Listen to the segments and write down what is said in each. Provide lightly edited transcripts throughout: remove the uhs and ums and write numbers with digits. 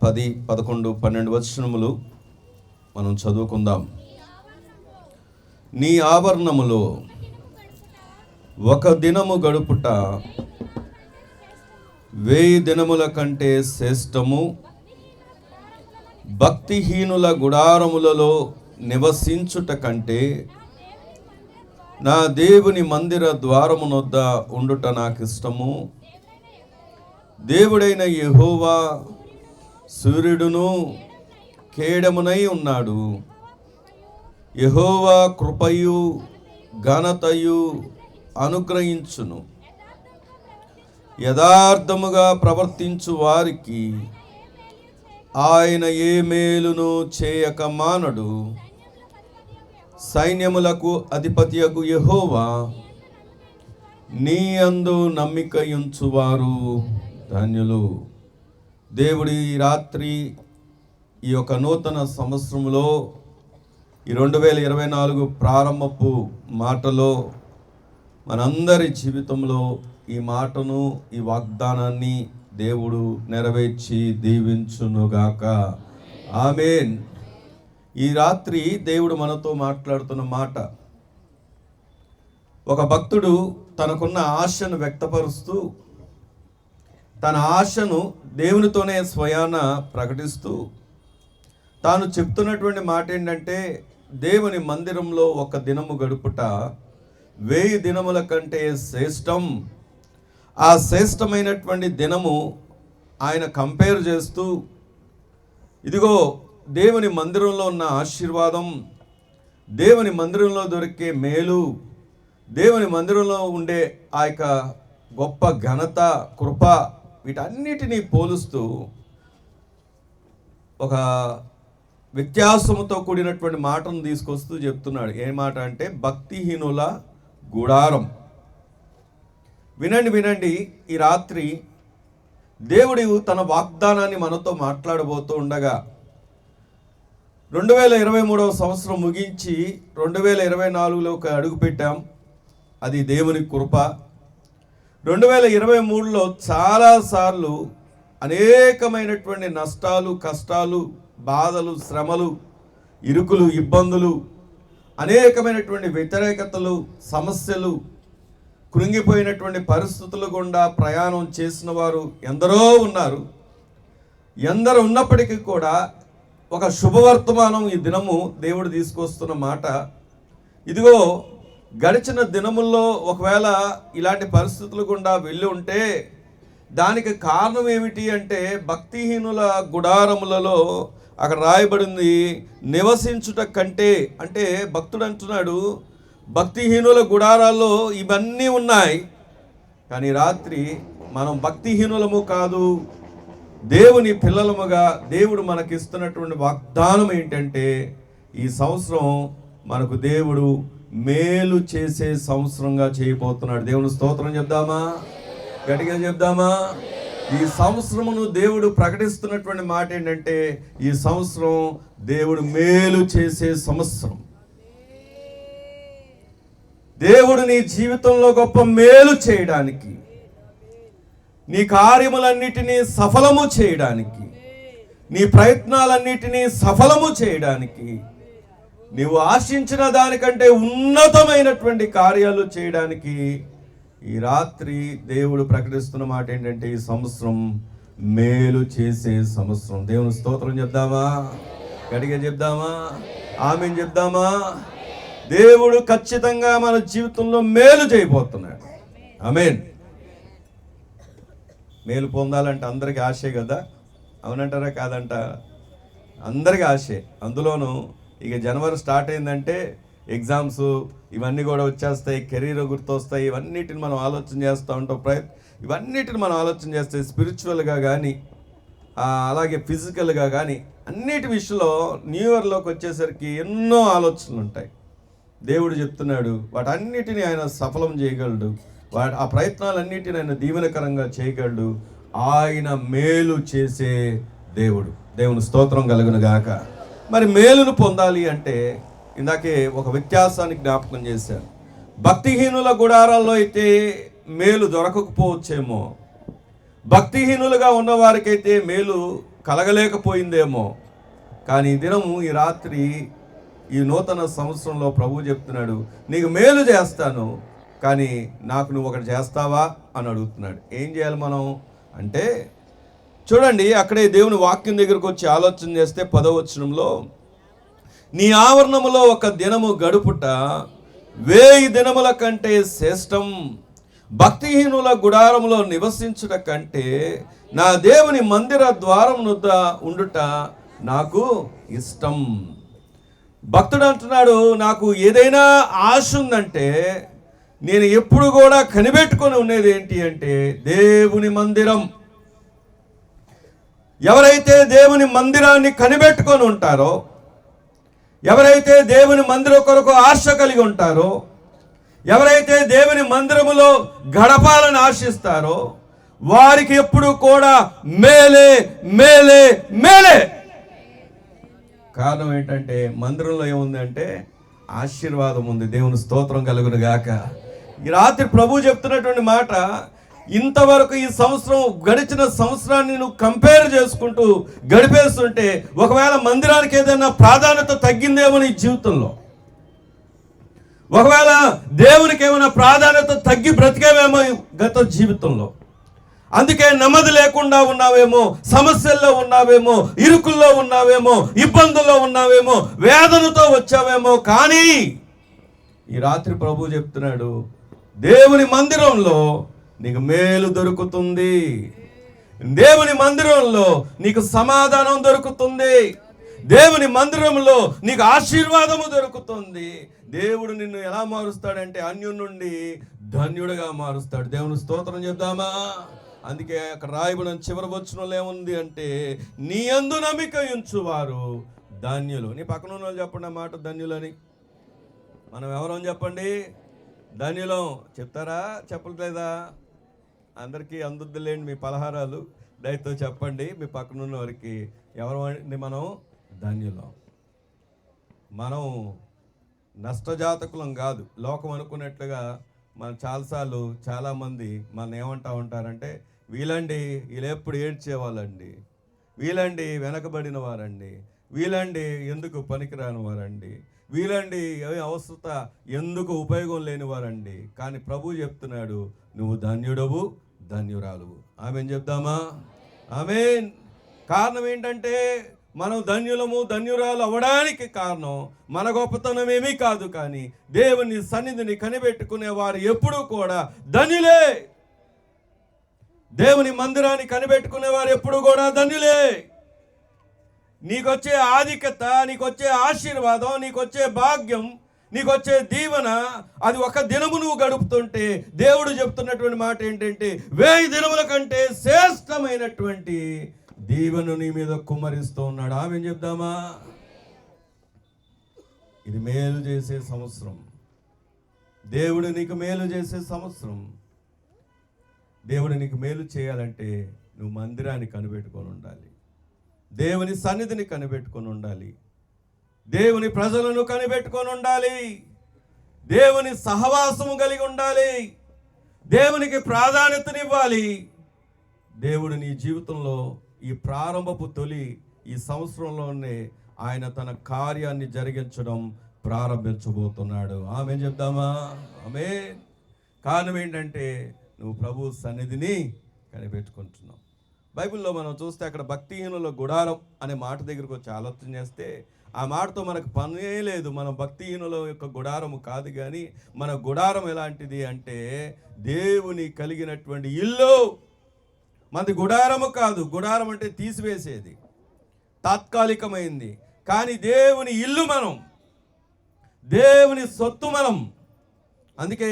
10, 11, 12 వచనములు మనం చదువుకుందాం. నీ ఆవరణములో ఒక దినము గడుపుట 1000 దినముల కంటే శ్రేష్టము. భక్తిహీనుల గుడారములలో నివసించుట కంటే నా దేవుని మందిర ద్వారమునొద్ద ఉండుట నాకు ఇష్టము. దేవుడైన యెహోవా సూర్యుడును కేడమునై ఉన్నాడు. యెహోవా కృపయు ఘనతయు అనుగ్రహించును. యథార్థముగా ప్రవర్తించు వారికి ఆయన ఏ మేలును చేయక మానడు. సైన్యములకు అధిపతియగు యెహోవా నీ యందు నమ్మికయుంచువారు ధన్యులు. దేవుడి రాత్రి ఈ యొక్క నూతన సంవత్సరంలో ఈ 2024 ప్రారంభపు మాటలో మనందరి జీవితంలో ఈ మాటను, ఈ వాగ్దానాన్ని దేవుడు నెరవేర్చి దీవించునుగాక. ఆమేన్. ఈ రాత్రి దేవుడు మనతో మాట్లాడుతున్న మాట, ఒక భక్తుడు తనకున్న ఆశను వ్యక్తపరుస్తూ తన ఆశను దేవునితోనే స్వయాన ప్రకటిస్తూ తాను చెప్తున్నటువంటి మాట ఏంటంటే, దేవుని మందిరంలో ఒక దినము గడుపుట 1000 దినముల కంటే శ్రేష్టం. ఆ శ్రేష్టమైనటువంటి దినము ఆయన కంపేర్ చేస్తూ, ఇదిగో దేవుని మందిరంలో ఉన్న ఆశీర్వాదం, దేవుని మందిరంలో దొరికే మేలు, దేవుని మందిరంలో ఉండే ఆ యొక్క గొప్ప ఘనత, కృప, వీటన్నిటినీ పోలుస్తూ ఒక వ్యత్యాసముతో కూడినటువంటి మాటను తీసుకొస్తూ చెప్తున్నాడు. ఏ మాట అంటే భక్తిహీనుల గుడారం. వినండి. ఈ రాత్రి దేవుడు తన వాగ్దానాన్ని మనతో మాట్లాడబోతూ ఉండగా 2023 సంవత్సరం ముగించి 2024లోకి అడుగుపెట్టాం. అది దేవుని కృప. 2023లో చాలాసార్లు అనేకమైనటువంటి నష్టాలు, కష్టాలు, బాధలు, శ్రమలు, ఇరుకులు, ఇబ్బందులు, అనేకమైనటువంటి వ్యతిరేకతలు, సమస్యలు, కృంగిపోయినటువంటి పరిస్థితులు గుండా ప్రయాణం చేసిన వారు ఎందరో ఉన్నారు. ఎందరు ఉన్నప్పటికీ కూడా ఒక శుభవర్తమానం ఈ దినము దేవుడు తీసుకొస్తున్న మాట, ఇదిగో గడిచిన దినముల్లో ఒకవేళ ఇలాంటి పరిస్థితులు గుండా వెళ్ళి ఉంటే దానికి కారణం ఏమిటి అంటే, భక్తిహీనుల గుడారములలో అక్కడ రాయబడింది నివసించుట కంటే. అంటే భక్తుడు అంటున్నాడు, భక్తిహీనుల గుడారాల్లో ఇవన్నీ ఉన్నాయి, కానీ రాత్రి మనం భక్తిహీనులము కాదు, దేవుని పిల్లలముగా దేవుడు మనకిస్తున్నటువంటి వాగ్దానం ఏంటంటే, ఈ సంవత్సరం మనకు దేవుడు మేలు చేసే సంవత్సరంగా చేయబోతున్నాడు. దేవుని స్తోత్రం చెప్దామా? గట్టిగా చెప్దామా? ఈ సంవత్సరమును దేవుడు ప్రకటిస్తున్నటువంటి మాట ఏంటంటే, ఈ సంవత్సరం దేవుడు మేలు చేసే సంవత్సరం. దేవుడు నీ జీవితంలో గొప్ప మేలు చేయడానికి, నీ కార్యములన్నిటినీ సఫలము చేయడానికి, నీ ప్రయత్నాలన్నిటినీ సఫలము చేయడానికి, నీవు ఆశించిన దానికంటే ఉన్నతమైనటువంటి కార్యాలు చేయడానికి ఈ రాత్రి దేవుడు ప్రకటిస్తున్న మాట ఏంటంటే, ఈ సంవత్సరం మేలు చేసే సంవత్సరం. దేవుని స్తోత్రం చెప్దామా? గట్టిగా చెప్దామా? ఆమేన్ చెప్దామా? దేవుడు ఖచ్చితంగా మన జీవితంలో మేలు చేయబోతున్నాడు. ఆమేన్. మేలు పొందాలంటే అందరికీ ఆశే కదా, అవునంటారా కాదంట? అందరికీ ఆశే. అందులోనూ ఇక జనవరి స్టార్ట్ అయిందంటే ఎగ్జామ్స్ ఇవన్నీ కూడా వచ్చేస్తాయి, కెరీర్ గుర్తొస్తాయి, ఇవన్నిటిని మనం ఆలోచన చేస్తూ ఉంటాం. ఇవన్నిటిని మనం ఆలోచన చేస్తే స్పిరిచువల్గా కానీ అలాగే ఫిజికల్గా కానీ అన్నిటి విషయంలో న్యూ ఇయర్లోకి వచ్చేసరికి ఎన్నో ఆలోచనలు ఉంటాయి. దేవుడు చెప్తున్నాడు వాటన్నిటిని ఆయన సఫలం చేయగలడు, ఆ ప్రయత్నాలన్నిటిని ఆయన దీవెనకరంగా చేయగలడు. ఆయన మేలు చేసే దేవుడు. దేవుని స్తోత్రం కలుగును గాక. మరి మేలును పొందాలి అంటే ఇందాకే ఒక వ్యత్యాసాన్ని జ్ఞాపకం చేశాను. భక్తిహీనుల గుడారాల్లో అయితే మేలు దొరకకపోవచ్చేమో, భక్తిహీనులుగా ఉన్నవారికైతే మేలు కలగలేకపోయిందేమో. కానీ ఈ దినము, ఈ రాత్రి, ఈ నూతన సంవత్సరంలో ప్రభువు చెప్తున్నాడు, నీకు మేలు చేస్తాను, కానీ నాకు నువ్వు ఒకటి చేస్తావా అని అడుగుతున్నాడు. ఏం చేయాలి మనం అంటే, చూడండి, అక్కడే దేవుని వాక్యం దగ్గరకు వచ్చి ఆలోచన చేస్తే 10వ వచనంలో, నీ ఆవరణములో ఒక దినము గడుపుట 1000 దినముల కంటే శ్రేష్టం, భక్తిహీనుల గుడారములో నివసించుట కంటే నా దేవుని మందిర ద్వారం వద్ద ఉండుట నాకు ఇష్టం. భక్తుడు అంటున్నాడు, నాకు ఏదైనా ఆశ ఉందంటే నేను ఎప్పుడు కూడా కనిపెట్టుకొని ఉండేది ఏంటి అంటే దేవుని మందిరం. ఎవరైతే దేవుని మందిరాన్ని కనిపెట్టుకొని ఉంటారో, ఎవరైతే దేవుని మందిరం కొరకు ఆశ కలిగి ఉంటారో, ఎవరైతే దేవుని మందిరములో గడపాలని ఆశిస్తారో, వారికి ఎప్పుడు కూడా మేలే మేలే మేలే. కారణం ఏంటంటే మందిరంలో ఏముంది అంటే ఆశీర్వాదం ఉంది. దేవుని స్తోత్రం కలుగును గాక. ఈ రాత్రి ప్రభు చెప్తున్నటువంటి మాట, ఇంతవరకు ఈ సంవత్సరం, గడిచిన సంవత్సరాన్ని నువ్వు కంపేర్ చేసుకుంటూ గడిపేస్తుంటే ఒకవేళ మందిరానికి ఏదైనా ప్రాధాన్యత తగ్గిందేమో నీ జీవితంలో, ఒకవేళ దేవునికి ఏమైనా ప్రాధాన్యత తగ్గి బ్రతికేవేమో గత జీవితంలో. అందుకే నెమ్మది లేకుండా ఉన్నావేమో, సమస్యల్లో ఉన్నావేమో, ఇరుకుల్లో ఉన్నావేమో, ఇబ్బందుల్లో ఉన్నావేమో, వేదనతో వచ్చావేమో. కానీ ఈ రాత్రి ప్రభు చెప్తున్నాడు, దేవుని మందిరంలో నీకు మేలు దొరుకుతుంది, దేవుని మందిరంలో నీకు సమాధానం దొరుకుతుంది, దేవుని మందిరంలో నీకు ఆశీర్వాదము దొరుకుతుంది. దేవుడు నిన్ను ఎలా మారుస్తాడంటే అన్యుడి నుండి ధన్యుడిగా మారుస్తాడు. దేవుని స్తోత్రం చెప్దామా? అందుకే అక్కడ రాయబడిన చివరి వచనంలో ఏముంది అంటే, నీ యందు నమ్మిక ఉంచువారు ధన్యులు. నీ పక్కన ఉన్న వాళ్ళు చెప్పండి ఆ మాట, ధన్యులని. మనం ఎవరని చెప్పండి? ధన్యులం. చెప్తారా? చెప్పలేదా? అందరికీ అందుద్దులేండి మీ పలహారాలు. దయతో చెప్పండి మీ పక్కన ఉన్న వారికి, ఎవరు మనం? ధన్యులం. మనం నష్టజాతకులం కాదు. లోకం అనుకున్నట్లుగా మనం చాలాసార్లు చాలామంది మనం ఏమంటా ఉంటారంటే, వీళ్ళండి వీళ్ళు ఎప్పుడు ఏడ్చేవాళ్ళండి, వీళ్ళండి వెనకబడిన వారండి, వీళ్ళండి ఎందుకు పనికిరాని వారండి, వీళ్ళండి అవసరత ఎందుకు ఉపయోగం లేని వారండి. కానీ ప్రభు చెప్తున్నాడు, నువ్వు ధన్యుడవు, ధన్యురాలు. ఆమేన్ చెప్దామా? ఆమేన్. కారణం ఏంటంటే మనం ధన్యులము, ధన్యురాలు అవ్వడానికి కారణం మన గొప్పతనం ఏమీ కాదు, కానీ దేవుని సన్నిధిని కనిపెట్టుకునే వారు ఎప్పుడూ కూడా ధన్యులే. దేవుని మందిరాన్ని కనిపెట్టుకునే వారు ఎప్పుడు కూడా ధన్యులే. నీకొచ్చే ఆధిక్యత, నీకొచ్చే ఆశీర్వాదం, నీకొచ్చే భాగ్యం, నీకొచ్చే దీవెన, అది ఒక దినము నువ్వు గడుపుతుంటే దేవుడు చెప్తున్నటువంటి మాట ఏంటంటే 1000 దినముల కంటే శ్రేష్టమైనటువంటి దీవెను నీ మీద కుమ్మరిస్తూ ఉన్నాడు. ఆమేన్ చెప్దామా? ఇది మేలు చేసే సంవత్సరం. దేవుడు నీకు మేలు చేసే సంవత్సరం. దేవుడు నీకు మేలు చేయాలంటే నువ్వు మందిరాన్ని కనిపెట్టుకొని ఉండాలి, దేవుని సన్నిధిని కనిపెట్టుకొని ఉండాలి, దేవుని ప్రజలను కనిపెట్టుకొని ఉండాలి, దేవుని సహవాసము కలిగి ఉండాలి, దేవునికి ప్రాధాన్యతనివ్వాలి. దేవుడు నీ జీవితంలో ఈ ప్రారంభపు తొలి ఈ సంవత్సరంలోనే ఆయన తన కార్యాన్ని జరిగించడం ప్రారంభించబోతున్నాడు. ఆమేన్ చెప్దామా? ఆమేన్. కారణం ఏంటంటే నువ్వు ప్రభు సన్నిధిని కనిపెట్టుకుంటున్నావు. బైబిల్లో మనం చూస్తే అక్కడ భక్తిహీనుల గుడారం అనే మాట దగ్గరకు వచ్చి ఆలోచన చేస్తే ఆ మాటతో మనకు పనే లేదు. మనం భక్తిహీనుల యొక్క గుడారము కాదు, కానీ మన గుడారం ఎలాంటిది అంటే దేవుని కలిగినటువంటి ఇల్లు. మనది గుడారము కాదు. గుడారం అంటే తీసివేసేది, తాత్కాలికమైంది. కానీ దేవుని ఇల్లు మనం, దేవుని సొత్తు మనం. అందుకే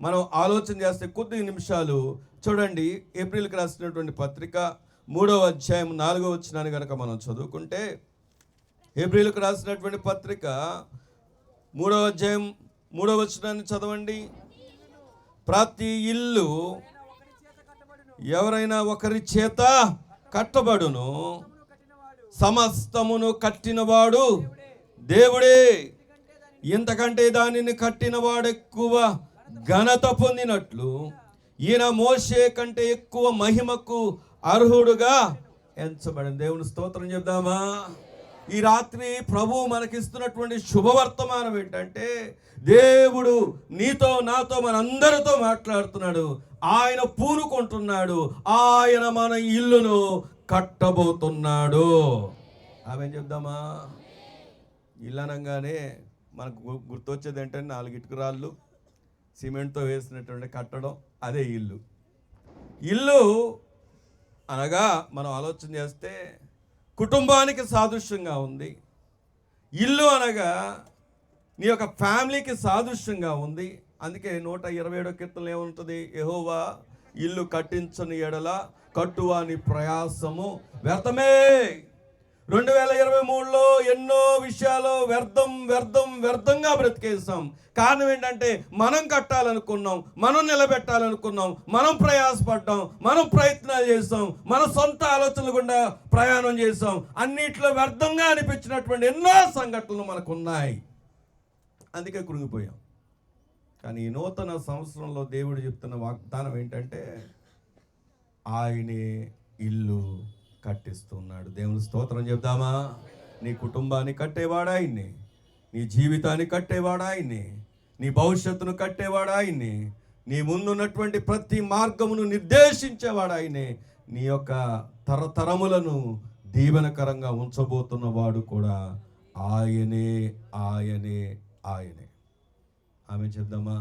మనం ఆలోచన చేస్తే కొద్ది నిమిషాలు చూడండి, ఏప్రిల్కి రాసినటువంటి పత్రిక 3వ అధ్యాయం 4వ వచనాన్ని కనుక మనం చదువుకుంటే, ఏప్రిల్కి రాసినటువంటి పత్రిక 3వ అధ్యాయం 3వ వచనాన్ని చదవండి. ప్రతి ఇల్లు ఎవరైనా ఒకరి చేత కట్టబడును, సమస్తమును కట్టినవాడు దేవుడే, ఇంతకంటే దానిని కట్టినవాడు ఎక్కువ ఘనత పొందినట్లు ఈయన మోషే కంటే ఎక్కువ మహిమకు అర్హుడుగా ఎంచబడింది. దేవుని స్తోత్రం చెప్దామా? ఈ రాత్రి ప్రభు మనకిస్తున్నటువంటి శుభవర్తమానం ఏంటంటే, దేవుడు నీతో నాతో మనందరితో మాట్లాడుతున్నాడు. ఆయన పూనుకుంటున్నాడు. ఆయన మన ఇల్లును కట్టబోతున్నాడు. ఆమె చెప్దామా? ఇల్లు అనగానే మనకు గుర్తొచ్చేది ఏంటంటే 4 ఇటుకరాళ్ళు సిమెంట్తో వేసినటువంటి కట్టడం, అదే ఇల్లు. ఇల్లు అనగా మనం ఆలోచన చేస్తే కుటుంబానికి సాదృశ్యంగా ఉంది. ఇల్లు అనగా నీ యొక్క ఫ్యామిలీకి సాదృశ్యంగా ఉంది. అందుకే 127వ కీర్తనలో ఏముంటుంది? యెహోవా ఇల్లు కట్టించని ఎడల కట్టువాని ప్రయాసము వ్యర్థమే. 2023లో ఎన్నో విషయాలు వ్యర్థంగా బ్రతికేస్తాం. కారణం ఏంటంటే మనం కట్టాలనుకున్నాం, మనం నిలబెట్టాలనుకున్నాం, మనం ప్రయాసపడ్డాం, మనం ప్రయత్నాలు చేస్తాం, మన సొంత ఆలోచనలు గుండా ప్రయాణం చేస్తాం. అన్నిట్లో వ్యర్థంగా అనిపించినటువంటి ఎన్నో సంఘటనలు మనకు ఉన్నాయి. అందుకే కృంగిపోయాం. కానీ ఈ నూతన సంవత్సరంలో దేవుడు చెప్తున్న వాగ్దానం ఏంటంటే, ఆయనే ఇల్లు కట్టిస్తున్నాడు. దేవుని స్తోత్రం చెప్దామా? నీ కుటుంబాన్ని కట్టేవాడు ఆయన్ని, నీ జీవితాన్ని కట్టేవాడు ఆయన్ని, నీ భవిష్యత్తును కట్టేవాడు ఆయన్ని, నీ ముందున్నటువంటి ప్రతి మార్గమును నిర్దేశించేవాడు ఆయనే, నీ యొక్క తరతరములను దీవెనకరంగా ఉంచబోతున్నవాడు కూడా ఆయనే ఆయనే ఆయనే. ఆమె చెప్దామా?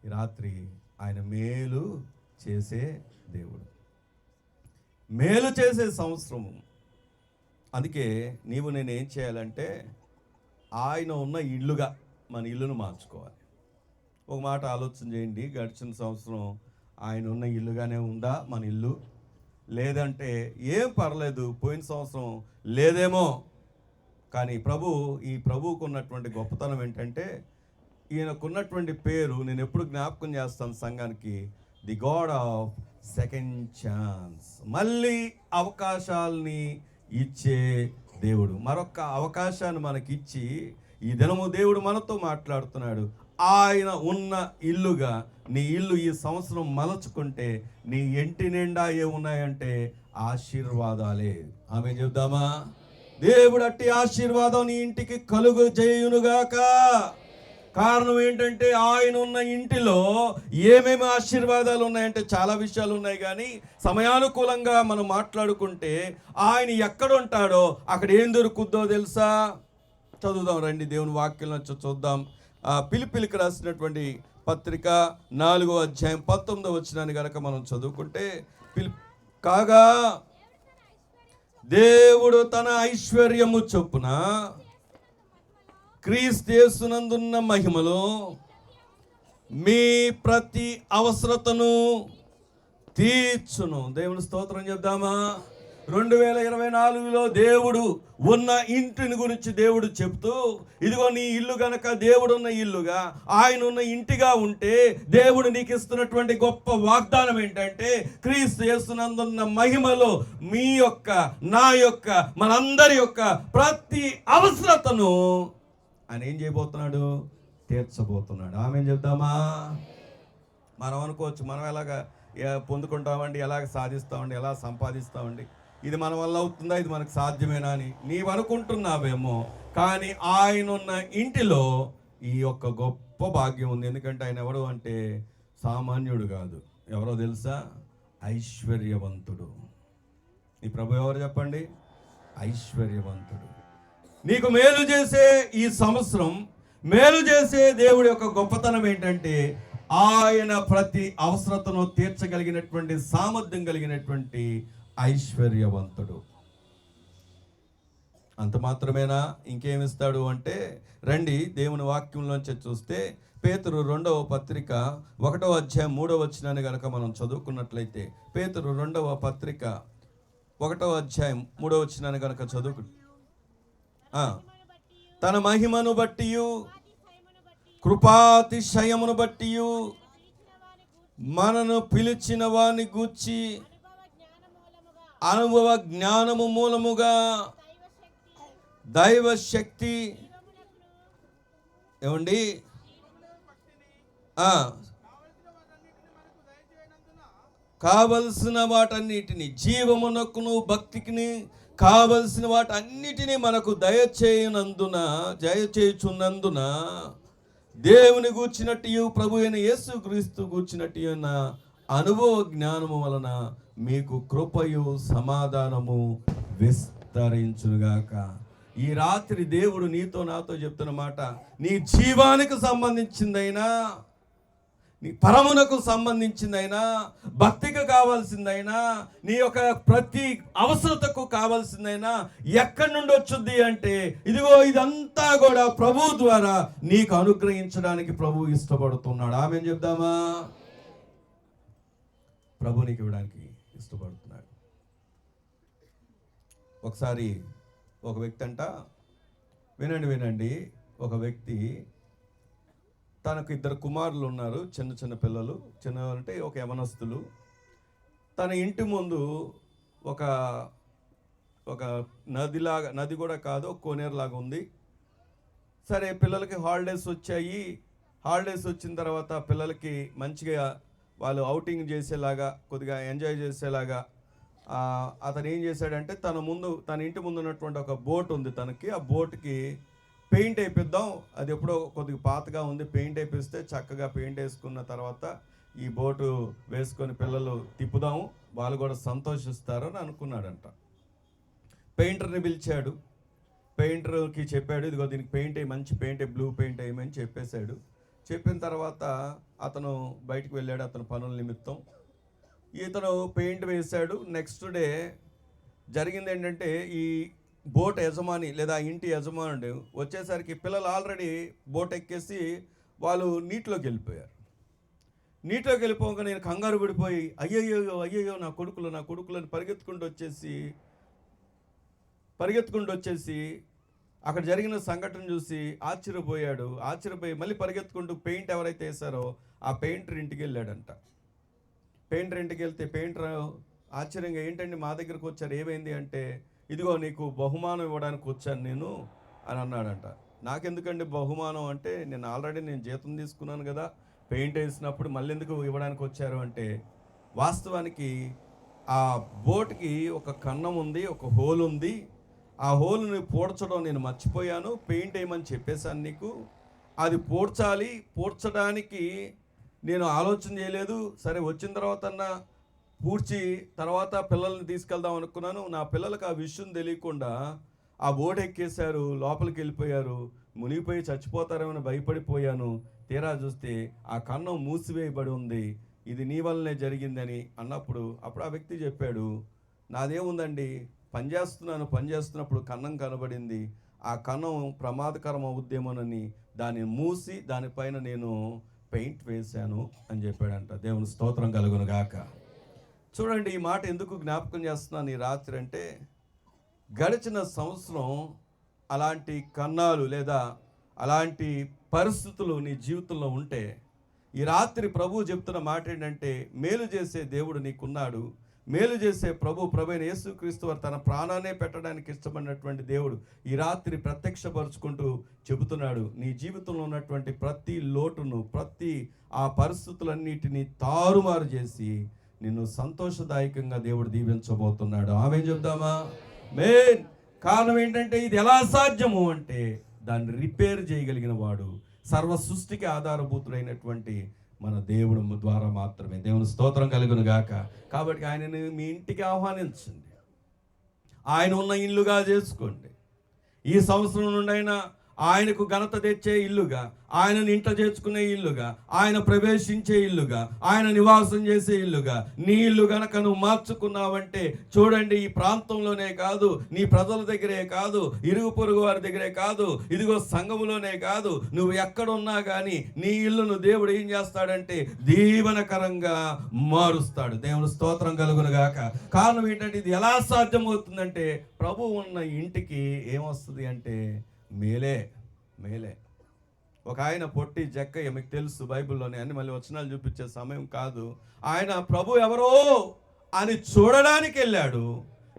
ఈ రాత్రి ఆయన మేలు చేసే దేవుడు, మేలు చేసే సంవత్సరము. అందుకే నీవు నేను ఏం చేయాలంటే, ఆయన ఉన్న ఇల్లుగా మన ఇల్లును మార్చుకోవాలి. ఒక మాట ఆలోచన చేయండి. గడిచిన సంవత్సరం ఆయన ఉన్న ఇల్లుగానే ఉందా మన ఇల్లు? లేదంటే ఏం పర్లేదు, పోయిన సంవత్సరం లేదేమో. కానీ ఈ ప్రభువుకు ఉన్నటువంటి గొప్పతనం ఏంటంటే, ఈయనకున్నటువంటి పేరు నేను ఎప్పుడు జ్ఞాపకం చేస్తాను సంఘానికి, the God of second chance. మళ్ళీ అవకాశాలని ఇచ్చే దేవుడు. మరొక అవకాశాన్ని మనకిచ్చి ఈ దినము దేవుడు మనతో మాట్లాడుతున్నాడు. ఆయన ఉన్న ఇల్లుగా నీ ఇల్లు ఈ సంవత్సరం మలచుకుంటే నీ ఇంటి నిండా ఏమున్నాయంటే ఆశీర్వాదాలే. ఆమె చెప్దామా? దేవుడు అట్టి ఆశీర్వాదం నీ ఇంటికి కలుగు చేయునుగాక. కారణం ఏంటంటే, ఆయన ఉన్న ఇంటిలో ఏమేమి ఆశీర్వాదాలు ఉన్నాయంటే చాలా విషయాలు ఉన్నాయి. కానీ సమయానుకూలంగా మనం మాట్లాడుకుంటే ఆయన ఎక్కడ ఉంటాడో అక్కడ ఏం దొరుకుద్దో తెలుసా? చదువుదాం రండి, దేవుని వాక్యం చూద్దాం. ఫిలిప్పీయులకు రాసినటువంటి పత్రిక 4వ అధ్యాయం 19వ వచనాన్ని గనక మనం చదువుకుంటే, కాగా దేవుడు తన ఐశ్వర్యము చొప్పున క్రీస్తు యేసునందున్న మహిమలో మీ ప్రతి అవసరతను తీర్చును. దేవుని స్తోత్రం చెప్దామా? 2024లో దేవుడు ఉన్న ఇంటిని గురించి దేవుడు చెప్తూ, ఇదిగో నీ ఇల్లు గనక దేవుడున్న ఇల్లుగా, ఆయన ఉన్న ఇంటిగా ఉంటే దేవుడు నీకు ఇస్తున్నటువంటి గొప్ప వాగ్దానం ఏంటంటే, క్రీస్తు యేసునందున్న మహిమలో మీ యొక్క, నా యొక్క, మనందరి యొక్క ప్రతి అవసరతను ఆయన ఏం చేయబోతున్నాడు? తీర్చబోతున్నాడు. ఆమె చెప్దామా? మనం అనుకోవచ్చు, మనం ఎలాగ పొందుకుంటామండి, ఎలాగ సాధిస్తామండి, ఎలా సంపాదిస్తామండి, ఇది మన వల్ల అవుతుందా, ఇది మనకు సాధ్యమేనా అని నీవు అనుకుంటున్నావేమో. కానీ ఆయన ఉన్న ఇంటిలో ఈ యొక్క గొప్ప భాగ్యం ఉంది. ఎందుకంటే ఆయన ఎవడు అంటే సామాన్యుడు కాదు. ఎవరో తెలుసా? ఐశ్వర్యవంతుడు. ఈ ప్రభు ఎవరు చెప్పండి? ఐశ్వర్యవంతుడు. నీకు మేలు చేసే ఈ సంవత్సరం, మేలు చేసే దేవుడి యొక్క గొప్పతనం ఏంటంటే, ఆయన ప్రతి అవసరతను తీర్చగలిగినటువంటి సామర్థ్యం కలిగినటువంటి ఐశ్వర్యవంతుడు. అంత మాత్రమేనా? ఇంకేమిస్తాడు అంటే, రండి దేవుని వాక్యంలోంచి చూస్తే పేతురు 2వ పత్రిక 1వ అధ్యాయం 3వ వచనాన్ని కనుక మనం చదువుకున్నట్లయితే, పేతురు 2వ పత్రిక 1వ అధ్యాయం 3వ వచనాన్ని కనుక తన మహిమను బట్టి కృపాతిశయమును బట్టి మనను పిలిచిన వాని గూర్చి అనుభవ జ్ఞానము మూలముగా దైవ శక్తి ఏమండి కావలసిన వాటన్నిటిని, జీవమునకును భక్తికిని కావలసిన వాటన్నిటినీ మనకు దయచేయుచున్నందున దేవుని గూర్చినట్టు, ప్రభు అయిన యేసుక్రీస్తు గూర్చినట్టు అనుభవ జ్ఞానము వలన మీకు కృపయు సమాధానము విస్తరించుగాక. ఈ రాత్రి దేవుడు నీతో నాతో చెప్తున్న మాట, నీ జీవానికి సంబంధించిందైనా, నీ పరమునకు సంబంధించిందైనా, భక్తికి కావాల్సిందైనా, నీ యొక్క ప్రతి అవసరతకు కావాల్సిందైనా ఎక్కడి నుండి వచ్చుద్ది అంటే, ఇదిగో ఇదంతా కూడా ప్రభు ద్వారా నీకు అనుగ్రహించడానికి ప్రభు ఇష్టపడుతున్నాడు. ఆమేన్ చెప్దామా? ప్రభు నీకు ఇవ్వడానికి ఇష్టపడుతున్నాడు. ఒకసారి ఒక వ్యక్తి అంట, వినండి, ఒక వ్యక్తి తనకు 2 కుమారులు ఉన్నారు, చిన్న పిల్లలు, అంటే ఒక యవనస్తులు. తన ఇంటి ముందు ఒక నది కూడా కాదు, ఒక కోనేరులాగా ఉంది. సరే, పిల్లలకి హాలిడేస్ వచ్చాయి. హాలిడేస్ వచ్చిన తర్వాత పిల్లలకి మంచిగా వాళ్ళు ఔటింగ్ చేసేలాగా, కొద్దిగా ఎంజాయ్ చేసేలాగా అతను ఏం చేశాడంటే, తన ఇంటి ముందు ఉన్నటువంటి ఒక బోట్ ఉంది తనకి. ఆ బోట్కి పెయింట్ వేయిద్దాం, అది ఎప్పుడో కొద్దిగా పాతగా ఉంది, పెయింట్ వేయిస్తే చక్కగా పెయింట్ వేసుకున్న తర్వాత ఈ బోటు వేసుకొని పిల్లలు తిప్పుదాము, వాళ్ళు కూడా సంతోషిస్తారు అని అనుకున్నాడంట. పెయింటర్ని పిలిచాడు. పెయింటర్కి చెప్పాడు, ఇదిగో దీనికి పెయింట్ వేయి, మంచి పెయింట్, బ్లూ పెయింట్ వేయమని చెప్పేశాడు. చెప్పిన తర్వాత అతను బయటికి వెళ్ళాడు అతని పనుల నిమిత్తం. ఇతను పెయింట్ వేశాడు. నెక్స్ట్ డే జరిగింది ఏంటంటే, ఈ బోట్ యజమాని లేదా ఇంటి యజమానుడు వచ్చేసరికి పిల్లలు ఆల్రెడీ బోట్ ఎక్కేసి వాళ్ళు నీటిలోకి వెళ్ళిపోయారు. నీటిలోకి వెళ్ళిపోగా నేను కంగారు పడిపోయి, అయ్యయ్యో నా కొడుకులు అని పరిగెత్తుకుంటూ వచ్చేసి అక్కడ జరిగిన సంఘటన చూసి ఆశ్చర్యపోయి మళ్ళీ పరిగెత్తుకుంటూ పెయింట్ ఎవరైతే వేశారో ఆ పెయింటర్ ఇంటికి వెళ్ళాడంట. పెయింటర్ ఇంటికి వెళ్తే పెయింటర్ ఆశ్చర్యంగా, ఏంటండి మా దగ్గరకు వచ్చారు, ఏమైంది అంటే, ఇదిగో నీకు బహుమానం ఇవ్వడానికి వచ్చాను నేను అని అన్నాడంట. నాకెందుకండి బహుమానం అంటే, నేను జీతం తీసుకున్నాను కదా, పెయింట్ వేసినప్పుడు మళ్ళీ ఎందుకు ఇవ్వడానికి వచ్చారు అంటే, వాస్తవానికి ఆ బోట్కి ఒక కన్నం ఉంది, ఒక హోల్ ఉంది. ఆ హోల్ని పూడ్చడం నేను మర్చిపోయాను, పెయింట్ వేయమని చెప్పేశాను నీకు, అది పూడ్చడానికి నేను ఆలోచన చేయలేదు. సరే, వచ్చిన తర్వాత పూడ్చి తర్వాత పిల్లల్ని తీసుకెళ్దాం అనుకున్నాను. నా పిల్లలకు ఆ విషయం తెలియకుండా ఆ బోట్ ఎక్కేశారు, లోపలికి వెళ్ళిపోయారు, మునిగిపోయి చచ్చిపోతారేమని భయపడిపోయాను. తీరా చూస్తే ఆ కన్నం మూసివేయబడి ఉంది, ఇది నీ వల్లనే జరిగిందని అన్నప్పుడు ఆ వ్యక్తి చెప్పాడు, నాదేముందండి, పనిచేస్తున్నప్పుడు కన్నం కనబడింది, ఆ కన్నం ప్రమాదకరం అవుద్దేమోనని దాన్ని మూసి దానిపైన నేను పెయింట్ వేశాను అని చెప్పాడంట. దేవుని స్తోత్రం కలుగును గాక. చూడండి, ఈ మాట ఎందుకు జ్ఞాపకం చేస్తున్నాను ఈ రాత్రి అంటే, గడిచిన సంవత్సరం అలాంటి కన్నాలు లేదా అలాంటి పరిస్థితులు నీ జీవితంలో ఉంటే, ఈ రాత్రి ప్రభువు చెప్తున్న మాట ఏంటంటే, మేలు చేసే దేవుడు నీకున్నాడు. మేలు చేసే ప్రభు అయిన యేసుక్రీస్తు వారు తన ప్రాణాన్నే పెట్టడానికి ఇష్టపడినటువంటి దేవుడు ఈ రాత్రి ప్రత్యక్షపరుచుకుంటూ చెబుతున్నాడు, నీ జీవితంలో ఉన్నటువంటి ప్రతి లోటును, ప్రతి ఆ పరిస్థితులన్నిటినీ తారుమారు చేసి నిన్ను సంతోషదాయకంగా దేవుడు దీవించబోతున్నాడు. ఆమేన్ చెప్దామా? మెయిన్ కారణం ఏంటంటే, ఇది ఎలా సాధ్యము అంటే, దాన్ని రిపేర్ చేయగలిగిన వాడు, సర్వ సృష్టికి ఆధారభూతుడైనటువంటి మన దేవుడు ద్వారా మాత్రమే. దేవుని స్తోత్రం కలుగును గాక. కాబట్టి ఆయనని మీ ఇంటికి ఆహ్వానించండి, ఆయన ఉన్న ఇల్లుగా చేసుకోండి. ఈ సంవత్సరం నుండి అయినా ఆయనకు ఘనత తెచ్చే ఇల్లుగా, ఆయనను ఇంట చేర్చుకునే ఇల్లుగా, ఆయన ప్రవేశించే ఇల్లుగా, ఆయన నివాసం చేసే ఇల్లుగా నీ ఇల్లు గనక నువ్వు మార్చుకున్నావంటే, చూడండి, ఈ ప్రాంతంలోనే కాదు, నీ ప్రజల దగ్గరే కాదు, ఇరుగు పొరుగు వారి దగ్గరే కాదు, ఇదిగో సంఘములోనే కాదు, నువ్వు ఎక్కడున్నా కానీ నీ ఇల్లును దేవుడు ఏం చేస్తాడంటే దీవెనకరంగా మారుస్తాడు. దేవుని స్తోత్రం కలుగును గాక. కారణం ఏంటంటే, ఇది ఎలా సాధ్యమవుతుందంటే, ప్రభు ఉన్న ఇంటికి ఏమొస్తుంది అంటే మేలే. ఒక ఆయన పొట్టి జక్కయ్య, మీకు తెలుసు బైబిల్లోనే, అన్ని మళ్ళీ వచనాలు చూపించే సమయం కాదు. ఆయన ప్రభు ఎవరో అని చూడడానికి వెళ్ళాడు,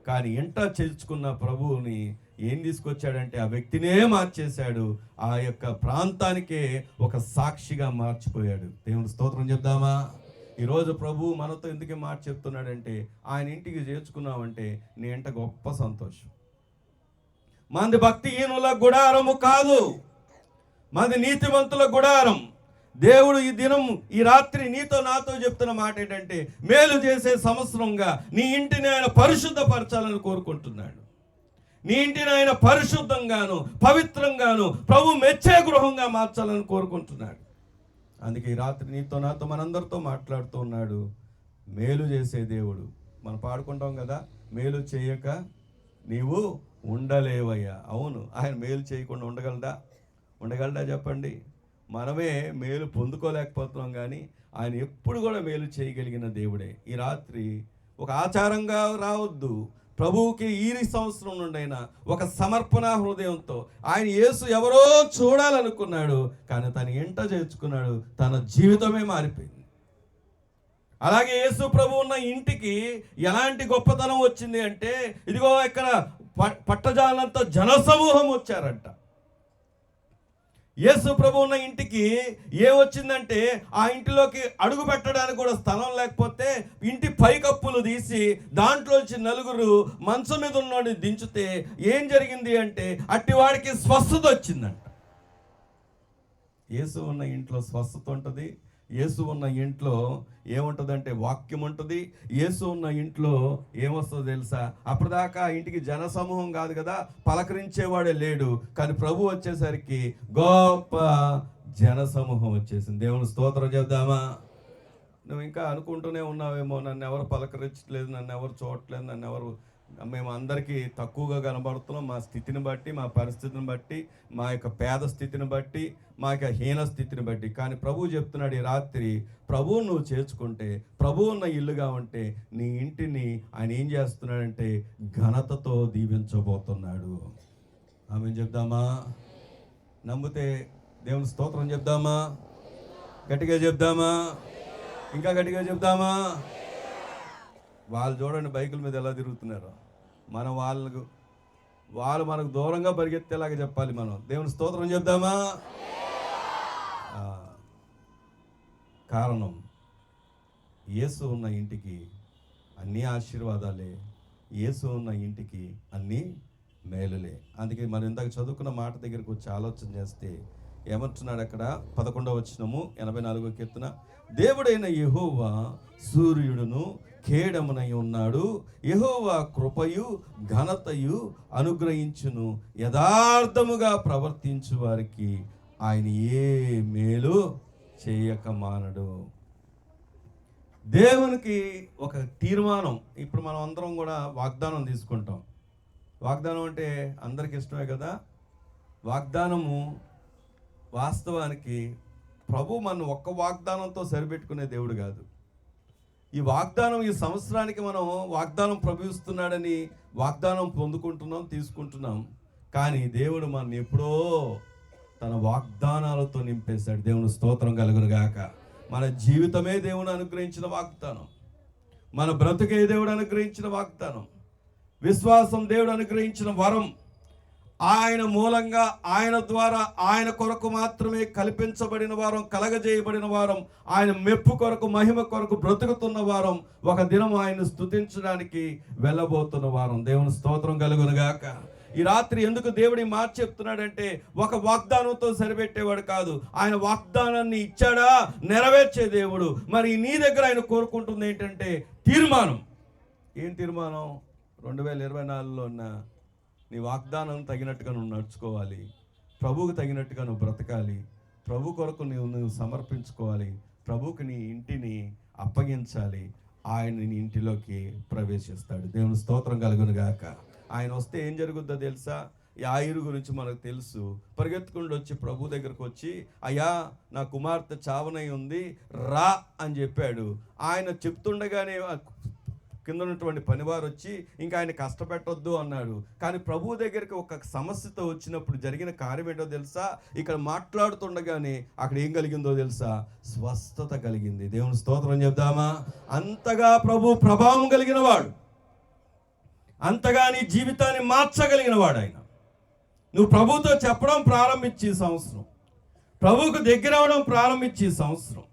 కానీ ఇంట చేర్చుకున్న ప్రభువుని ఏం తీసుకొచ్చాడంటే ఆ వ్యక్తినే మార్చేశాడు, ఆ యొక్క ప్రాంతానికే ఒక సాక్షిగా మార్చిపోయాడు. దేవుని స్తోత్రం చెప్దామా? ఈరోజు ప్రభు మనతో ఎందుకు మాట చెప్తున్నాడంటే, ఆయన ఇంటికి చేర్చుకున్నామంటే నీ ఇంట గొప్ప సంతోషం. మంది భక్తిహీనుల గుడారము కాదు, మంది నీతివంతుల గుడారం. దేవుడు ఈ దినం ఈ రాత్రి నీతో నాతో చెప్తున్న మాట ఏంటంటే, మేలు చేసే సంవత్సరంగా నీ ఇంటిని ఆయన పరిశుద్ధపరచాలని కోరుకుంటున్నాడు. నీ ఇంటిని ఆయన పరిశుద్ధంగాను పవిత్రంగాను ప్రభు మెచ్చే గృహంగా మార్చాలని కోరుకుంటున్నాడు. అందుకే ఈ రాత్రి నీతో నాతో మనందరితో మాట్లాడుతూ ఉన్నాడు. మేలు చేసే దేవుడు. మనం పాడుకుంటాం కదా, మేలు చేయక నీవు ఉండలేవయ్యా. అవును, ఆయన మేలు చేయకుండా ఉండగలడా చెప్పండి? మనమే మేలు పొందుకోలేకపోతున్నాం, కానీ ఆయన ఎప్పుడు కూడా మేలు చేయగలిగిన దేవుడే. ఈ రాత్రి ఒక ఆచారంగా రావద్దు, ప్రభువుకి ఈ సంవత్సరం నుండైనా ఒక సమర్పణ హృదయంతో ఆయన యేసు ఎవరో చూడాలనుకున్నాడు, కానీ తన ఇంట చేర్చుకున్నాడు. తన జీవితమే మారిపోయింది. అలాగే యేసు ప్రభు ఉన్న ఇంటికి ఎలాంటి గొప్పతనం వచ్చింది అంటే, ఇదిగో ఇక్కడ పట్టజాలంతా జనసమూహం వచ్చారంట. యేసు ప్రభు ఉన్న ఇంటికి ఏమొచ్చిందంటే, ఆ ఇంటిలోకి అడుగు పెట్టడానికి కూడా స్థలం లేకపోతే ఇంటి పైకప్పులు తీసి దాంట్లోంచి నలుగురు మంచం మీద ఉన్నోడిని దించితే ఏం జరిగింది అంటే, అట్టివాడికి స్వస్థత వచ్చిందంట. యేసు ఉన్న ఇంట్లో స్వస్థత ఉంటుంది. యేసు ఉన్న ఇంట్లో ఏముంటుందంటే వాక్యం ఉంటుంది. యేసు ఉన్న ఇంట్లో ఏమొస్తుందో తెలుసా? అప్పటిదాకా ఇంటికి జనసమూహం కాదు కదా, పలకరించేవాడే లేడు, కానీ ప్రభు వచ్చేసరికి గొప్ప జనసమూహం వచ్చేసింది. దేవుని స్తోత్రం చెప్దామా? నువ్వు ఇంకా అనుకుంటూనే ఉన్నావేమో, నన్ను ఎవరు పలకరించట్లేదు, నన్ను ఎవరు చూడట్లేదు, మేము అందరికీ తక్కువగా కనబడుతున్నాం, మా స్థితిని బట్టి, మా పరిస్థితిని బట్టి, మా యొక్క పేద స్థితిని బట్టి, మా యొక్క హీన స్థితిని బట్టి. కానీ ప్రభువు చెప్తున్నాడు ఈ రాత్రి, ప్రభువు నువ్వు చేర్చుకుంటే, ప్రభువు ఉన్న ఇల్లుగా ఉంటే నీ ఇంటిని ఆయన ఏం చేస్తున్నాడంటే ఘనతతో దీవించబోతున్నాడు. ఆమె చెప్దామా? నమ్మితే దేవుని స్తోత్రం చెప్దామా? గట్టిగా చెప్దామా? ఇంకా గట్టిగా చెప్దామా? వాళ్ళు చూడండి బైకుల మీద ఎలా తిరుగుతున్నారు. మనం వాళ్ళు మనకు దూరంగా పరిగెత్తేలాగా చెప్పాలి. మనం దేవుని స్తోత్రం చెప్దామా? కారణం, యేసు ఉన్న ఇంటికి అన్ని ఆశీర్వాదాలే, యేసు ఉన్న ఇంటికి అన్ని మేలులే. అందుకే మనం ఇందాక చదువుకున్న మాట దగ్గరికి వచ్చి ఆలోచన చేస్తే ఏమంటున్నాడు అక్కడ? 11వ వచనము 84వ కీర్తన, దేవుడైన యెహోవా సూర్యుడును కేడమునై ఉన్నాడు, యెహోవా కృపయు ఘనతయు అనుగ్రహించును, యథార్థముగా ప్రవర్తించు వారికి ఆయన ఏ మేలు చేయక మానడు. దేవునికి ఒక తీర్మానం. ఇప్పుడు మనం అందరం కూడా వాగ్దానం తీసుకుంటాం. వాగ్దానం అంటే అందరికి ఇష్టమే కదా. వాగ్దానము వాస్తవానికి ప్రభు మన ఒక్క వాగ్దానంతో సరిపెట్టుకునే దేవుడు కాదు. ఈ వాగ్దానం, ఈ సంవత్సరానికి మనం వాగ్దానం ప్రభుస్తున్నాడని వాగ్దానం పొందుకుంటున్నాం, తీసుకుంటున్నాం. కానీ దేవుడు మన ఎప్పుడో తన వాగ్దానాలతో నింపేశాడు. దేవుని స్తోత్రం కలుగును గాక. మన జీవితమే దేవుడు అనుగ్రహించిన వాగ్దానం, మన బ్రతుకే దేవుడు అనుగ్రహించిన వాగ్దానం, విశ్వాసం దేవుడు అనుగ్రహించిన వరం. ఆయన మూలంగా, ఆయన ద్వారా, ఆయన కొరకు మాత్రమే కల్పించబడిన వారం, కలగజేయబడిన వారం, ఆయన మెప్పు కొరకు, మహిమ కొరకు బ్రతుకుతున్న వారం, ఒక దినం ఆయన స్తుతించడానికి వెళ్ళబోతున్న వారం. దేవుని స్తోత్రం కలుగును గాక. ఈ రాత్రి ఎందుకు దేవుడి మాట చెప్తున్నాడంటే, ఒక వాగ్దానంతో సరిపెట్టేవాడు కాదు. ఆయన వాగ్దానాన్ని ఇచ్చాడా, నెరవేర్చే దేవుడు. మరి నీ దగ్గర ఆయన కోరుకుంటుంది ఏంటంటే తీర్మానం. ఏం తీర్మానం? 2024లో ఉన్న నీ వాగ్దానం తగినట్టుగా నువ్వు నడుచుకోవాలి, ప్రభువుకు తగినట్టుగా నువ్వు బ్రతకాలి, ప్రభు కొరకు నువ్వు సమర్పించుకోవాలి, ప్రభువుకి నీ ఇంటిని అప్పగించాలి. ఆయన నీ ఇంటిలోకి ప్రవేశిస్తాడు. దేవుని స్తోత్రం కలుగును గాక. ఆయన వస్తే ఏం జరుగుద్దో తెలుసా? యాయిరు గురించి మనకు తెలుసు. పరిగెత్తుకుంటూ వచ్చి ప్రభు దగ్గరకు వచ్చి, అయ్యా నా కుమార్తె చావనై ఉంది రా అని చెప్పాడు. ఆయన చెప్తుండగానే కింద ఉన్నటువంటి పనివారు వచ్చి ఇంకా ఆయన కష్టపెట్టొద్దు అన్నాడు. కానీ ప్రభు దగ్గరికి ఒక సమస్యతో వచ్చినప్పుడు జరిగిన కార్యం ఏంటో తెలుసా? ఇక్కడ మాట్లాడుతుండగానే అక్కడ ఏం కలిగిందో తెలుసా? స్వస్థత కలిగింది. దేవుని స్తోత్రం చెప్దామా? అంతగా ప్రభు ప్రభావం కలిగిన వాడు, అంతగా నీ జీవితాన్ని మార్చగలిగిన వాడు ఆయన. నువ్వు ప్రభుతో చెప్పడం ప్రారంభించి సంవత్సరం, ప్రభువుకు దగ్గర అవడం ప్రారంభించి సంవత్సరం,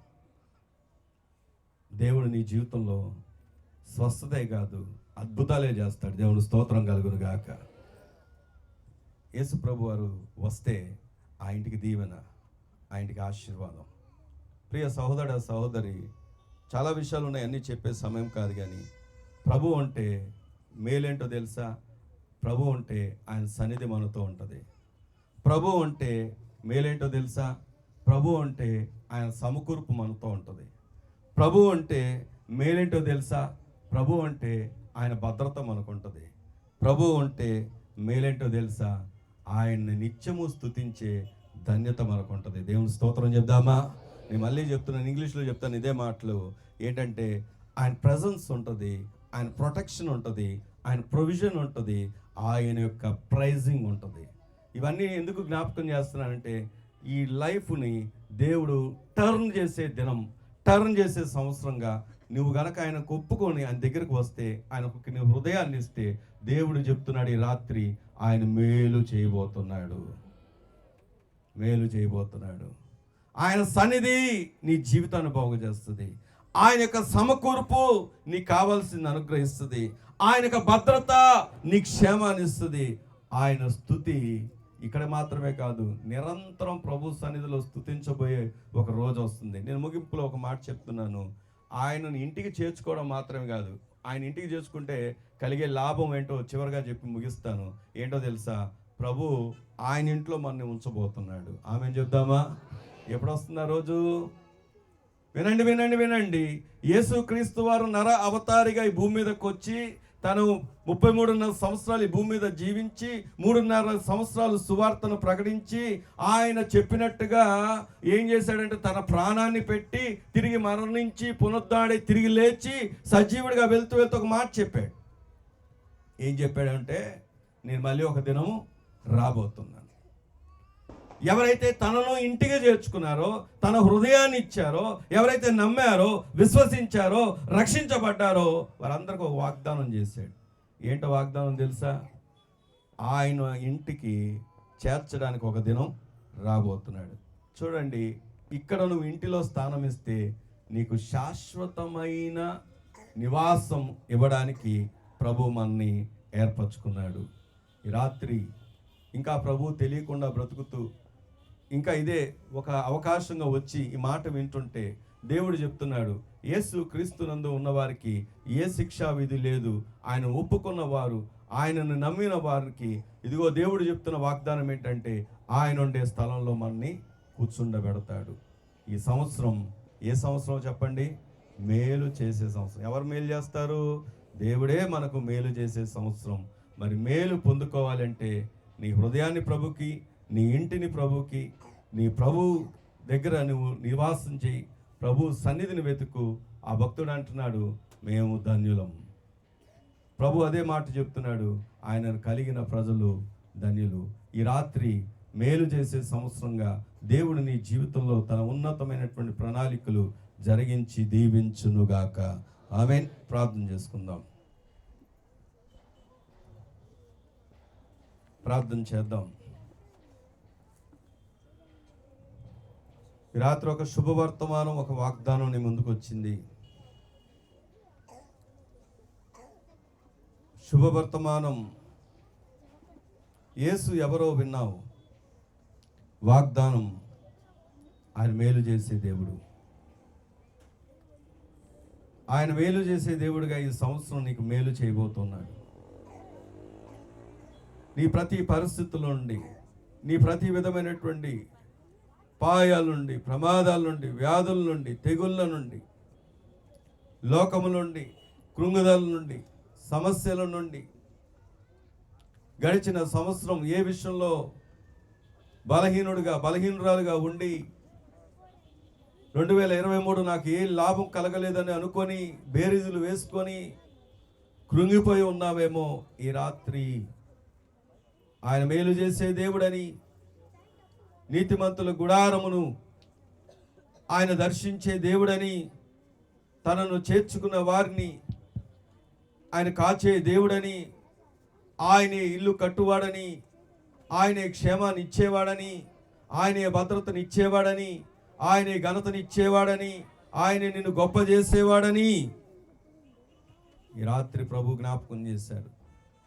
దేవుడు నీ జీవితంలో స్వస్థతే కాదు అద్భుతాలే చేస్తాడు. దేవుడు స్తోత్రం కలుగును గాక. యేసు ప్రభు వారు వస్తే ఆ ఇంటికి దీవెన, ఆ ఇంటికి ఆశీర్వాదం. ప్రియ సహోదర సహోదరి, చాలా విషయాలు ఉన్నాయి, అన్నీ చెప్పే సమయం కాదు. కానీ ప్రభు అంటే మేలేంటో తెలుసా? ప్రభు అంటే ఆయన సన్నిధి మనతో ఉంటుంది. ప్రభు అంటే మేలేంటో తెలుసా? ప్రభు అంటే ఆయన సమకూర్పు మనతో ఉంటుంది. ప్రభు అంటే మేలేంటో తెలుసా? ప్రభు అంటే ఆయన భద్రత మనకుంటుంది. ప్రభు అంటే మేలేంటో తెలుసా? ఆయన్ని నిత్యము స్తుతించే ధన్యత మనకు ఉంటుంది. దేవుని స్తోత్రం చెప్దామా? నేను మళ్ళీ చెప్తున్నాను, ఇంగ్లీష్లో చెప్తాను ఇదే మాటలు. ఏంటంటే ఆయన ప్రెజెన్స్ ఉంటుంది, ఆయన ప్రొటెక్షన్ ఉంటుంది, ఆయన ప్రొవిజన్ ఉంటుంది, ఆయన యొక్క ప్రైజింగ్ ఉంటుంది. ఇవన్నీ ఎందుకు జ్ఞాపకం చేస్తున్నానంటే ఈ లైఫ్ని దేవుడు టర్న్ చేసే దినం, టర్న్ చేసే సంవత్సరంగా నువ్వు గనక ఆయనకు ఒప్పుకొని ఆయన దగ్గరికి వస్తే, ఆయనకు నీ హృదయాన్ని ఇస్తే, దేవుడు చెప్తున్నాడు ఈ రాత్రి ఆయన మేలు చేయబోతున్నాడు, మేలు చేయబోతున్నాడు. ఆయన సన్నిధి నీ జీవితాన్ని బాగు చేస్తుంది. ఆయన యొక్క సమకూర్పు నీకు కావాల్సింది అనుగ్రహిస్తుంది. ఆయన యొక్క భద్రత నీ క్షేమాన్ని ఇస్తుంది. ఆయన స్తుతి ఇక్కడ మాత్రమే కాదు, నిరంతరం ప్రభు సన్నిధిలో స్తుతించబోయే ఒక రోజు వస్తుంది. నేను ముగింపులో ఒక మాట చెప్తున్నాను. ఆయనను ఇంటికి చేర్చుకోవడం మాత్రమే కాదు, ఆయన ఇంటికి చేర్చుకుంటే కలిగే లాభం ఏంటో చివరిగా చెప్పి ముగిస్తాను. ఏంటో తెలుసా? ప్రభు ఆయన ఇంట్లో మనల్ని ఉంచబోతున్నాడు. ఆమెను చెప్దామా? ఎప్పుడు వస్తుంది ఆ రోజు? వినండి వినండి వినండి. యేసుక్రీస్తు వారు నర అవతారిగా ఈ భూమి మీదకి వచ్చి తను 33.5 సంవత్సరాలు ఈ భూమి మీద జీవించి 3.5 సంవత్సరాలు సువార్తను ప్రకటించి ఆయన చెప్పినట్టుగా ఏం చేశాడంటే తన ప్రాణాన్ని పెట్టి తిరిగి మరణించి పునరుద్ధరణి తిరిగి లేచి సజీవుడిగా వెళ్తూ వెళ్తూ ఒక మాట చెప్పాడు. ఏం చెప్పాడంటే, నేను మళ్ళీ ఒక దినము రాబోతున్నాను. ఎవరైతే తనను ఇంటికి చేర్చుకున్నారో, తన హృదయాన్ని ఇచ్చారో, ఎవరైతే నమ్మారో, విశ్వసించారో, రక్షించబడ్డారో వారందరికీ ఒక వాగ్దానం చేశాడు. ఏంటో వాగ్దానం తెలుసా? ఆయన ఇంటికి చేర్చడానికి ఒక దినం రాబోతున్నాడు. చూడండి, ఇక్కడ నువ్వు ఇంటిలో స్థానం ఇస్తే నీకు శాశ్వతమైన నివాసం ఇవ్వడానికి ప్రభు మనని ఏర్పరచుకున్నాడు. ఈ రాత్రి ఇంకా ప్రభు తెలియకుండా బ్రతుకుతూ ఇంకా ఇదే ఒక అవకాశంగా వచ్చి ఈ మాట వింటుంటే దేవుడు చెప్తున్నాడు, యేసు క్రీస్తునందు ఉన్నవారికి ఏ శిక్షా విధి లేదు. ఆయన ఒప్పుకున్న వారు, ఆయనను నమ్మిన వారికి ఇదిగో దేవుడు చెప్తున్న వాగ్దానం ఏంటంటే ఆయన ఉండే స్థలంలో మనని కూర్చుండబెడతాడు. ఈ సంవత్సరం ఏ సంవత్సరం చెప్పండి? మేలు చేసే సంవత్సరం. ఎవరు మేలు చేస్తారు? దేవుడే మనకు మేలు చేసే సంవత్సరం. మరి మేలు పొందుకోవాలంటే నీ హృదయాన్ని ప్రభుకి, నీ ఇంటిని ప్రభుకి, నీ ప్రభు దగ్గర నువ్వు నివాసం చేయి, ప్రభు సన్నిధిని వెతుకు. ఆ భక్తుడు అంటున్నాడు, మేము ధన్యులం. ప్రభు అదే మాట చెప్తున్నాడు, ఆయనను కలిగిన ప్రజలు ధన్యులు. ఈ రాత్రి మేలు చేసే సంవత్సరంగా దేవుడు నీ జీవితంలో తన ఉన్నతమైనటువంటి ప్రణాళికలు జరిగించి దీవించునుగాక. ఆమేన్. ప్రార్థన చేసుకుందాం. ప్రార్థన చేద్దాం. ఈ రాత్రి ఒక శుభవర్తమానం, ఒక వాగ్దానం నీ ముందుకు వచ్చింది. శుభవర్తమానం, యేసు ఎవరో విన్నావు. వాగ్దానం, ఆయన మేలు చేసే దేవుడు. ఆయన మేలు చేసే దేవుడిగా ఈ సంవత్సరం నీకు మేలు చేయబోతున్నాడు. నీ ప్రతి పరిస్థితుల నుండి, నీ ప్రతి విధమైనటువంటి పాయాల నుండి, ప్రమాదాల నుండి, వ్యాధుల నుండి, తెగుళ్ళ నుండి, లోకముల నుండి, కృంగుదల నుండి, సమస్యల నుండి, గడిచిన సంవత్సరం ఏ విషయంలో బలహీనురాలుగా ఉండి 2023 నాకు ఏ లాభం కలగలేదని అనుకొని బేరీజులు వేసుకొని కృంగిపోయి ఉన్నావేమో, ఈ రాత్రి ఆయన మేలు చేసే దేవుడని, నీతిమంతుల గుడారమును ఆయన దర్శించే దేవుడని, తనను చేర్చుకున్న వారిని ఆయన కాచే దేవుడని, ఆయనే ఇల్లు కట్టువాడని, ఆయనే క్షేమాన్ని ఇచ్చేవాడని, ఆయనే భద్రతని ఇచ్చేవాడని, ఆయనే ఘనతని ఇచ్చేవాడని, ఆయన నిన్ను గొప్ప చేసేవాడని ఈ రాత్రి ప్రభు జ్ఞాపకం చేశాడు.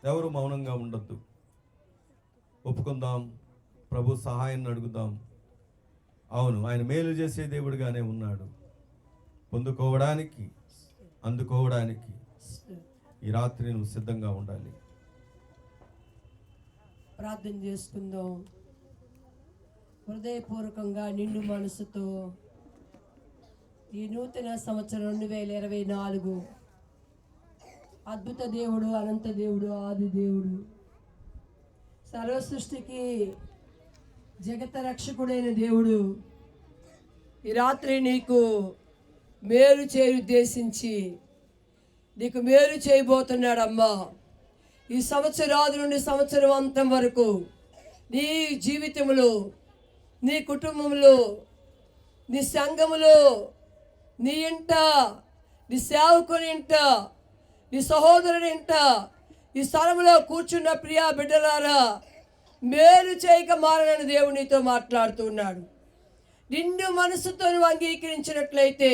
ఎవరు మౌనంగా ఉండొద్దు. ఒప్పుకుందాం, ప్రభు సహాయాన్ని అడుగుదాం. అవును, ఆయన మేలు చేసే దేవుడిగానే ఉన్నాడు. పొందుకోవడానికి, అందుకోవడానికి ఈ రాత్రి నువ్వు సిద్ధంగా ఉండాలి. ప్రార్థన చేసుకుందాం. హృదయపూర్వకంగా నిండు మనసుతో ఈ నూతన సంవత్సరం 2024 అద్భుత దేవుడు, అనంత దేవుడు, ఆది దేవుడు, సర్వ సృష్టికి జగత రక్షకుడైన దేవుడు ఈ రాత్రి నీకు మేలు చేయి ఉద్దేశించి నీకు మేలు చేయబోతున్నాడమ్మా. ఈ సంవత్సరాది నుండి సంవత్సరం అంతం వరకు నీ జీవితంలో, నీ కుటుంబంలో, నీ సంఘములో, నీ ఇంట, నీ సేవకుని ఇంట, నీ సహోదరుని ఇంట, ఈ స్థలంలో కూర్చున్న ప్రియా బిడ్డలారా, మేలు చేయక మారనని దేవుడు నీతో మాట్లాడుతున్నాడు. నిన్ను మనసుతో నువ్వు అంగీకరించినట్లయితే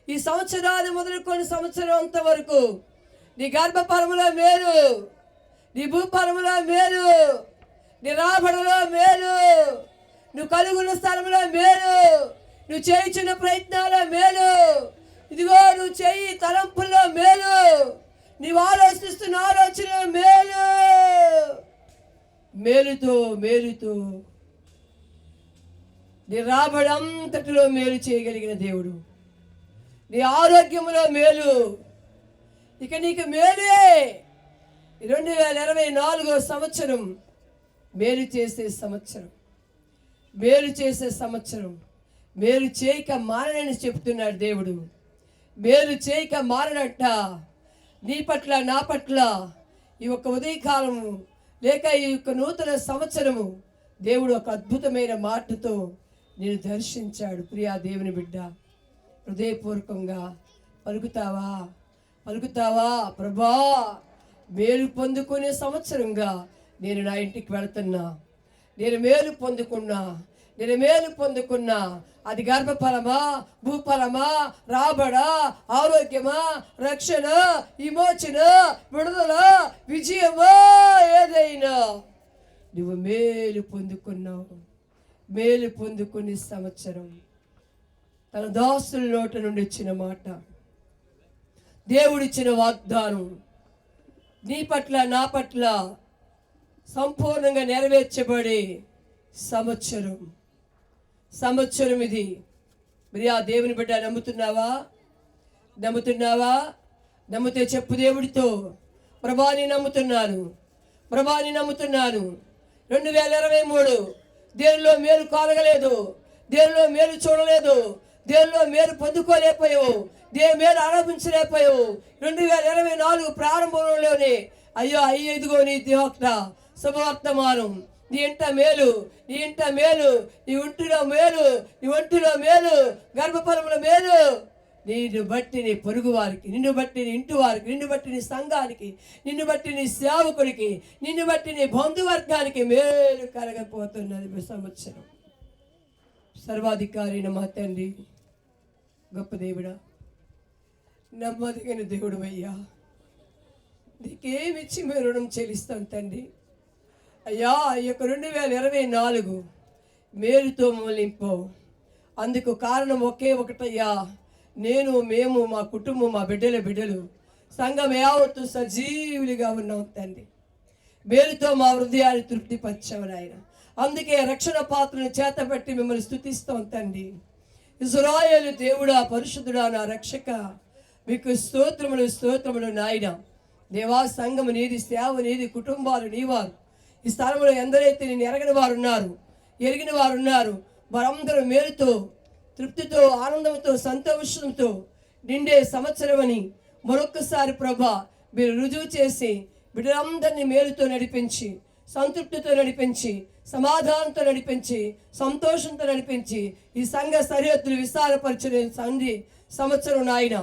ఈ సంవత్సరాన్ని మొదలుకొని సంవత్సరం అంతవరకు నీ గర్భఫలములో మేలు, నీ భూఫలములో మేలు, నీ రాబడిలో మేలు, నువ్వు కలుగున్న స్థలంలో మేలు, నువ్వు చేయించిన ప్రయత్నాల మేలు, ఇదిగో నువ్వు చేయి తలంపుల్లో మేలు, నీవు ఆలోచిస్తున్న ఆలోచన మేలు. మేలుతో మేలుతో నీ రాబడి అంతటిలో మేలు చేయగలిగిన దేవుడు, నీ ఆరోగ్యంలో మేలు, ఇక నీకు మేలే. 2024 సంవత్సరం మేలు చేసే సంవత్సరం, మేలు చేసే సంవత్సరం. మేలు చేయక మారనని చెప్తున్నాడు దేవుడు. మేలు చేయక మారనట్ట నీ పట్ల, నా పట్ల ఈ యొక్క ఉదయకాలము లేక ఈ యొక్క నూతన సంవత్సరము దేవుడు ఒక అద్భుతమైన మాటతో నేను దర్శించాడు. ప్రియా దేవుని బిడ్డ, హృదయపూర్వకంగా పలుకుతావా? ప్రభా, మేలు పొందుకునే సంవత్సరంగా నేను నా ఇంటికి వెళుతున్నా. నేను మేలు పొందుకున్నా. అది గర్భఫలమా, భూఫలమా, రాబడా, ఆరోగ్యమా, రక్షణ, విమోచన, విడుదల, విజయమా, ఏదైనా నువ్వు మేలు పొందుకున్నావు. మేలు పొందుకునే సంవత్సరం. తన దాసుల నోట నుండి వచ్చిన మాట, దేవుడిచ్చిన వాగ్దానం నీ పట్ల, నా పట్ల సంపూర్ణంగా నెరవేర్చబడే సంవత్సరం ఇది. మరి ఆ దేవుని బిడ్డ నమ్ముతున్నావా? నమ్మితే చెప్పు దేవుడితో, ప్రభాని నమ్ముతున్నాను. 2023 దేనిలో మేలు కాలగలేదు, దేనిలో మేలు చూడలేదు, దేనిలో మేలు పొందుకోలేకపోయావు, దేని మేలు ఆరంభించలేకపోయావు. 2024 ప్రారంభంలోనే అయ్యో ఇదిగో నీ దేవత శుభవర్తమానం. నీ ఇంట మేలు, నీ ఒంటిలో మేలు, గర్భఫలముల మేలు. నిన్ను బట్టి నీ పొరుగు వారికి, నిన్ను బట్టి నీ ఇంటి వారికి, నిన్ను బట్టి నీ సంఘానికి, నిన్ను బట్టి నీ సేవకుడికి, నిన్ను బట్టి నీ బంధువర్గానికి మేలు కలగపోతున్నది సంవత్సరం. సర్వాధికారి మా తండ్రి, గొప్ప దేవుడా, నమ్మదగిన దేవుడు అయ్యా, నీకేమిచ్చి మేము రుణం చెల్లిస్తాం తండ్రి. అయ్యా, ఈ యొక్క 2024 మేలుతో నింపావు. అందుకు కారణం ఒకే ఒకటయ్యా, మేము, మా కుటుంబం, మా బిడ్డలు సంఘం యావత్తు సజీవులుగా ఉన్నాం తండ్రి. మేలుతో మా హృదయాన్ని తృప్తిపరిచావు నాయన. అందుకే రక్షణ పాత్రను చేతబట్టి మిమ్మల్ని స్తుతిస్తాం తండ్రి. ఇశ్రాయేలు దేవుడా, పరిశుద్ధుడా, నా రక్షక, మీకు స్తోత్రములు నాయన. దేవా, సంఘము నీది, సేవ నీది, కుటుంబాలు నీవారు. ఈ స్థలంలో ఎందరైతే నేను ఎరిగిన వారు ఉన్నారు వారందరూ మేలుతో, తృప్తితో, ఆనందంతో, సంతోషంతో నిండే సంవత్సరం అని మరొక్కసారి ప్రభా మీరు రుజువు చేసి బిడ్డలందరినీ మేలుతో నడిపించి, సంతృప్తితో నడిపించి, సమాధానంతో నడిపించి, సంతోషంతో నడిపించి ఈ సంఘ సరిహద్దులు విశాలపరిచిన సంవత్సరం నాయన.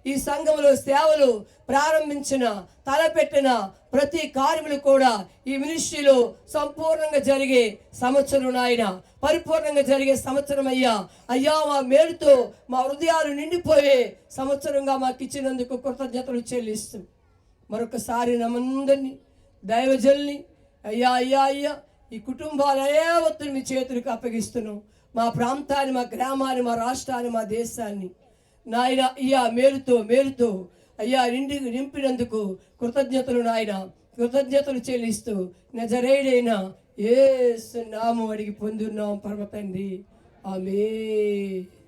ఈ సంఘంలో సేవలు ప్రారంభించిన తలపెట్టిన ప్రతి కార్యములు కూడా ఈ మినిస్ట్రీలో సంపూర్ణంగా జరిగే సంవత్సరం నాయన, పరిపూర్ణంగా జరిగే సంవత్సరం అయ్యా. అయ్యా మా మేలుతో మా హృదయాలు నిండిపోయే సంవత్సరంగా మాకు ఇచ్చినందుకు కృతజ్ఞతలు చెల్లిస్తూ మరొకసారి నమ్మందరినీ దైవజల్ని అయ్యా అయ్యా అయ్యా ఈ కుటుంబాలు యావత్తును మీ చేతులకు అప్పగిస్తున్నాం. మా ప్రాంతాన్ని, మా గ్రామాన్ని, మా రాష్ట్రాన్ని, మా దేశాన్ని నాయన అయ్యా మేలుతో అయ్యా నింపినందుకు కృతజ్ఞతలు నాయన, కృతజ్ఞతలు చెల్లిస్తూ నజరేయుడైన యేసు నామం అడిగి పొందున్నాం పరమ తండ్రి. ఆమేన్.